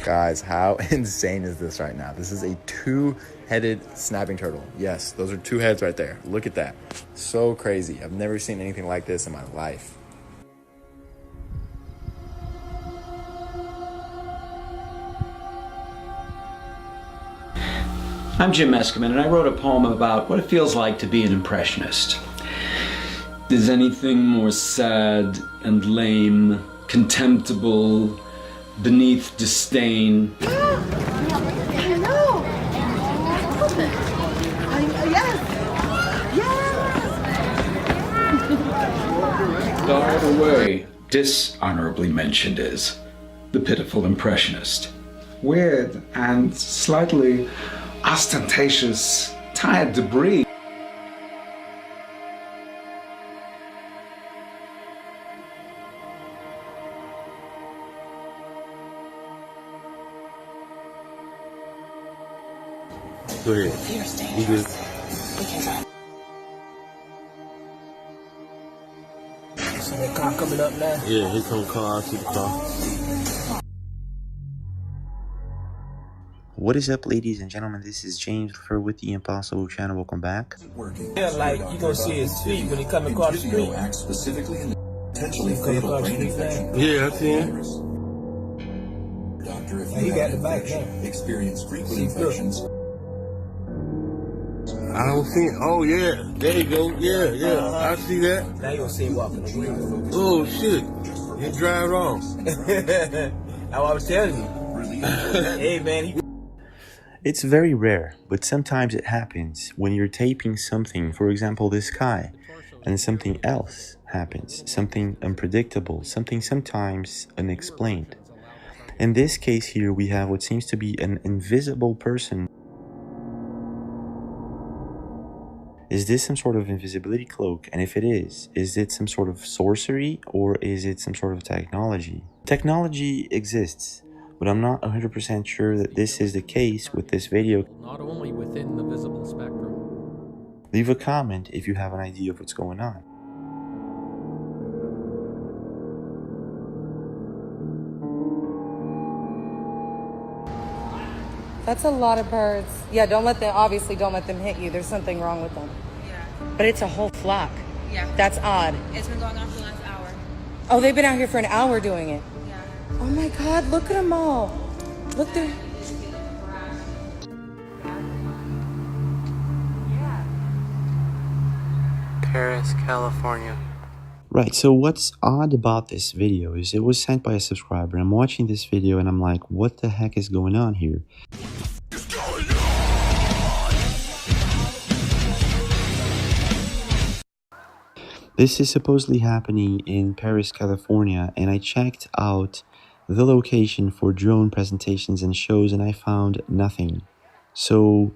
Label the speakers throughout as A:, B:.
A: Guys, how insane is this right now? This is a two-headed snapping turtle. Yes, those are two heads right there. Look at that. So crazy. I've never seen anything like this in my life.
B: I'm Jim Meskimen, and I wrote a poem about what it feels like to be an impressionist. Is anything more sad and lame, contemptible, beneath disdain?
C: I know. Yes.
B: By the way, dishonorably mentioned is The Pitiful Impressionist.
D: Weird and slightly ostentatious tired debris.
E: Go ahead. You good?
F: So that car coming up now?
E: Yeah, here come car. I see the car.
G: What is up, ladies and gentlemen? This is James with the Impossible Channel. Welcome back.
F: Yeah, like you gonna see his feet when he come across the street.
H: Specifically in the potentially fatal brain infection.
E: Yeah, I see him.
H: Doctor, if
F: He
H: you
F: got the back now.
H: experience frequent infections.
E: I don't see him. Oh, yeah. There you go. Yeah. I see that.
F: Now you gonna see him walking away.
E: Oh, shit. He drive wrong.
F: That's what I was telling you. Hey, man.
G: It's very rare, but sometimes it happens when you're taping something, for example this guy, and something else happens, something unpredictable, something sometimes unexplained. In this case here we have what seems to be an invisible person. Is this some sort of invisibility cloak? And if it is it some sort of sorcery, or is it some sort of technology? Technology exists, but I'm not 100% sure that this is the case with this video.
I: Not only within the visible spectrum.
G: Leave a comment if you have an idea of what's going on.
J: That's a lot of birds. Yeah, obviously don't let them hit you. There's something wrong with them.
K: Yeah.
J: But it's a whole flock.
K: Yeah.
J: That's odd.
K: It's been going on for the last hour.
J: Oh, they've been out here for an hour doing it.
K: Yeah.
J: Oh my God, look at them all. Look there.
L: Paris, California.
G: Right, so what's odd about this video is it was sent by a subscriber. I'm watching this video and I'm like, what the heck is going on here? This is supposedly happening in Paris, California, and I checked out the location for drone presentations and shows and I found nothing. So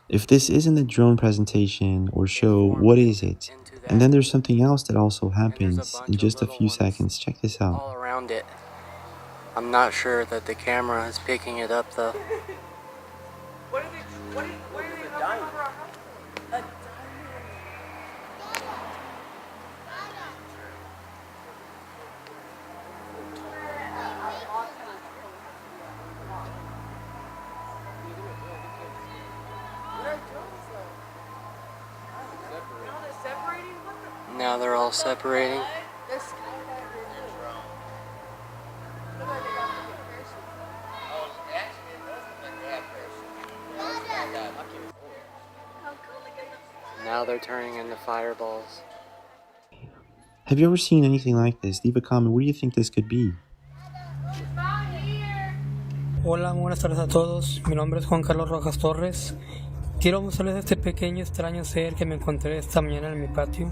G: if this isn't a drone presentation or show, what is it? And then there's something else that also happens in just a few seconds. Check this out.
L: All around it. I'm not sure that the camera is picking it up though.
K: What are they looking for? A
L: Now they're all separating. Now they're turning into fireballs.
G: Have you ever seen anything like this? Leave a comment. What do you think this could be?
M: Hola, buenas tardes a todos. Mi nombre es Juan Carlos Rojas Torres. Quiero mostrarles este pequeño extraño ser que me encontré esta mañana en mi patio.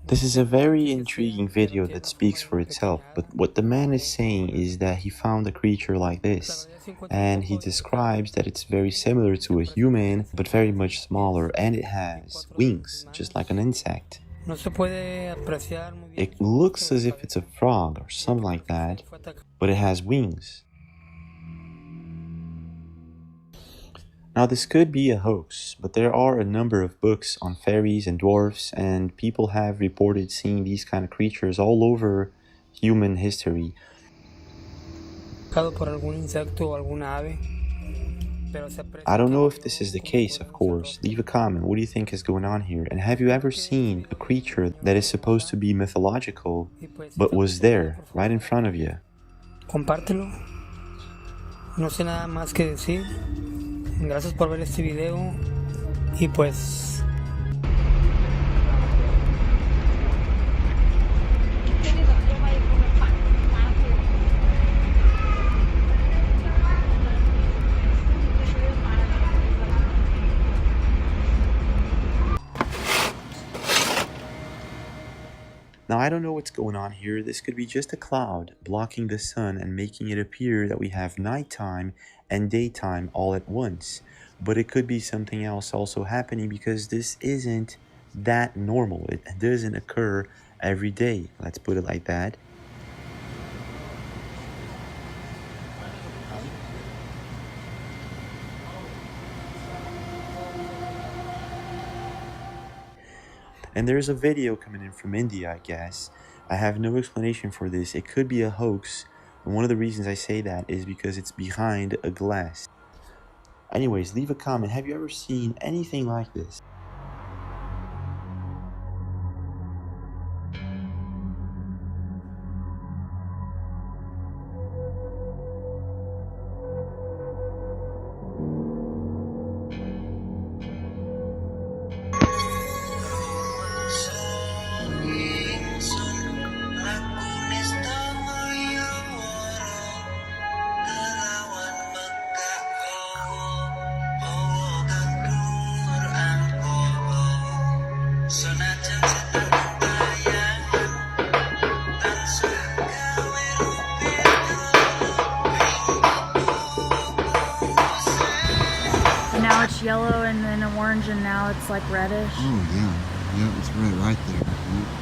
G: This is a very intriguing video that speaks for itself, but what the man is saying is that he found a creature like this, and he describes that it's very similar to a human, but very much smaller, and it has wings, just like an insect. It looks as if it's a frog or something like that, but it has wings. Now this could be a hoax, but there are a number of books on fairies and dwarfs, and people have reported seeing these kind of creatures all over human history.
M: Por algún insecto o alguna ave.
G: I don't know if this is the case, of course. Leave a comment. What do you think is going on here? And have you ever seen a creature that is supposed to be mythological, but was there, right in front of you?
M: Compártelo. No sé nada más que decir. Gracias por ver este video. Y pues...
G: Now, I don't know what's going on here. This could be just a cloud blocking the sun and making it appear that we have nighttime and daytime all at once. But it could be something else also happening because this isn't that normal. It doesn't occur every day. Let's put it like that. And there's a video coming in from India, I guess. I have no explanation for this. It could be a hoax. And one of the reasons I say that is because it's behind a glass. Anyways, leave a comment. Have you ever seen anything like this?
N: Now it's yellow and then orange and now it's like reddish.
O: Oh yeah, yeah, it's right there. Yeah.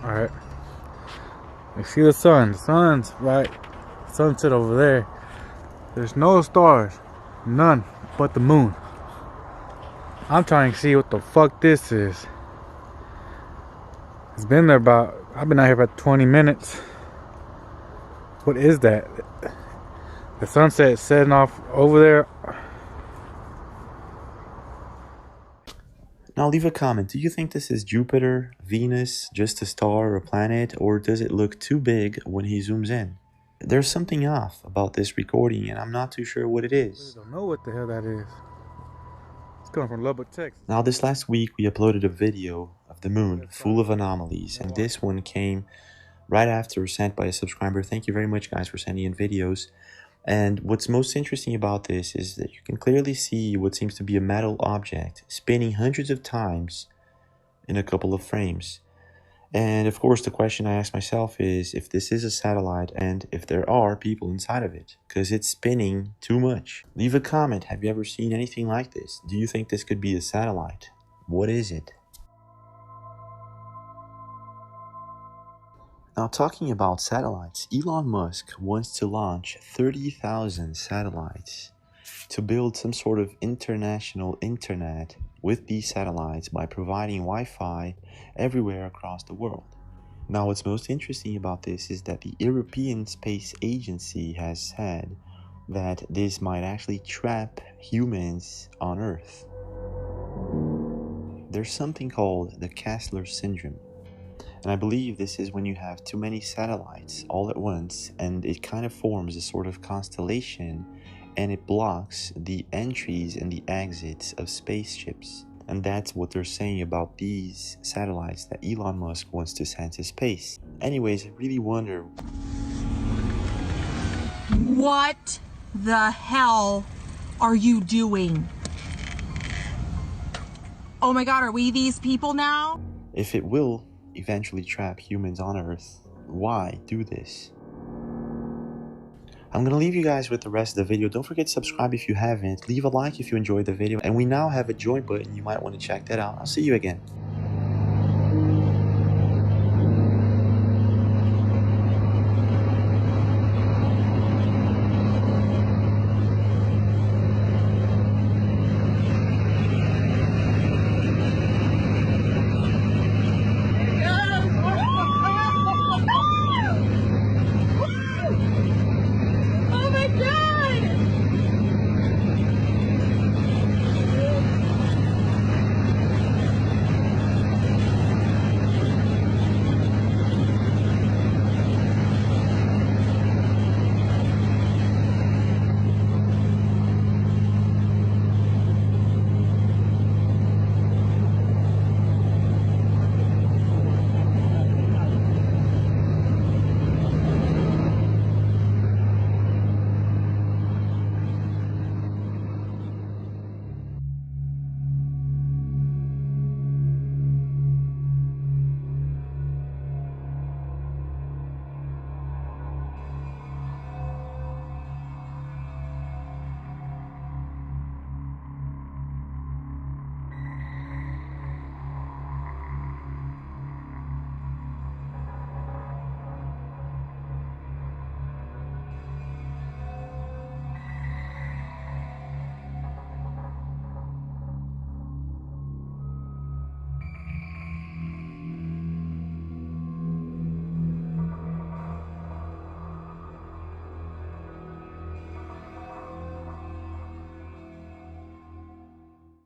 P: Alright. You see the sun. The sun's right. Sunset over there. There's no stars. None but the moon. I'm trying to see what the fuck this is. It's been there about... I've been out here about 20 minutes. What is that? The sunset is setting off over there.
G: Now leave a comment. Do you think this is Jupiter, Venus, just a star or a planet, or does it look too big when he zooms in? There's something off about this recording and I'm not too sure what it is.
P: I don't know what the hell that is. It's coming from Lubbock, Texas.
G: Now this last week we uploaded a video of the moon full of anomalies, and this one came right after, sent by a subscriber. Thank you very much guys for sending in videos. And what's most interesting about this is that you can clearly see what seems to be a metal object spinning hundreds of times in a couple of frames. And of course the question I ask myself is if this is a satellite and if there are people inside of it, because it's spinning too much. Leave a comment. Have you ever seen anything like this? Do you think this could be a satellite? What is it? Now, talking about satellites, Elon Musk wants to launch 30,000 satellites to build some sort of international internet with these satellites by providing Wi-Fi everywhere across the world. Now, what's most interesting about this is that the European Space Agency has said that this might actually trap humans on Earth. There's something called the Kessler syndrome. And I believe this is when you have too many satellites all at once, and it kind of forms a sort of constellation, and it blocks the entries and the exits of spaceships. And that's what they're saying about these satellites that Elon Musk wants to send to space. Anyways, I really wonder,
Q: what the hell are you doing? Oh my god, are we these people now?
G: if it will eventually trap humans on Earth. Why do this? I'm gonna leave you guys with the rest of the video. Don't forget to subscribe if you haven't. Leave a like if you enjoyed the video. And we now have a join button. You might want to check that out. I'll see you again.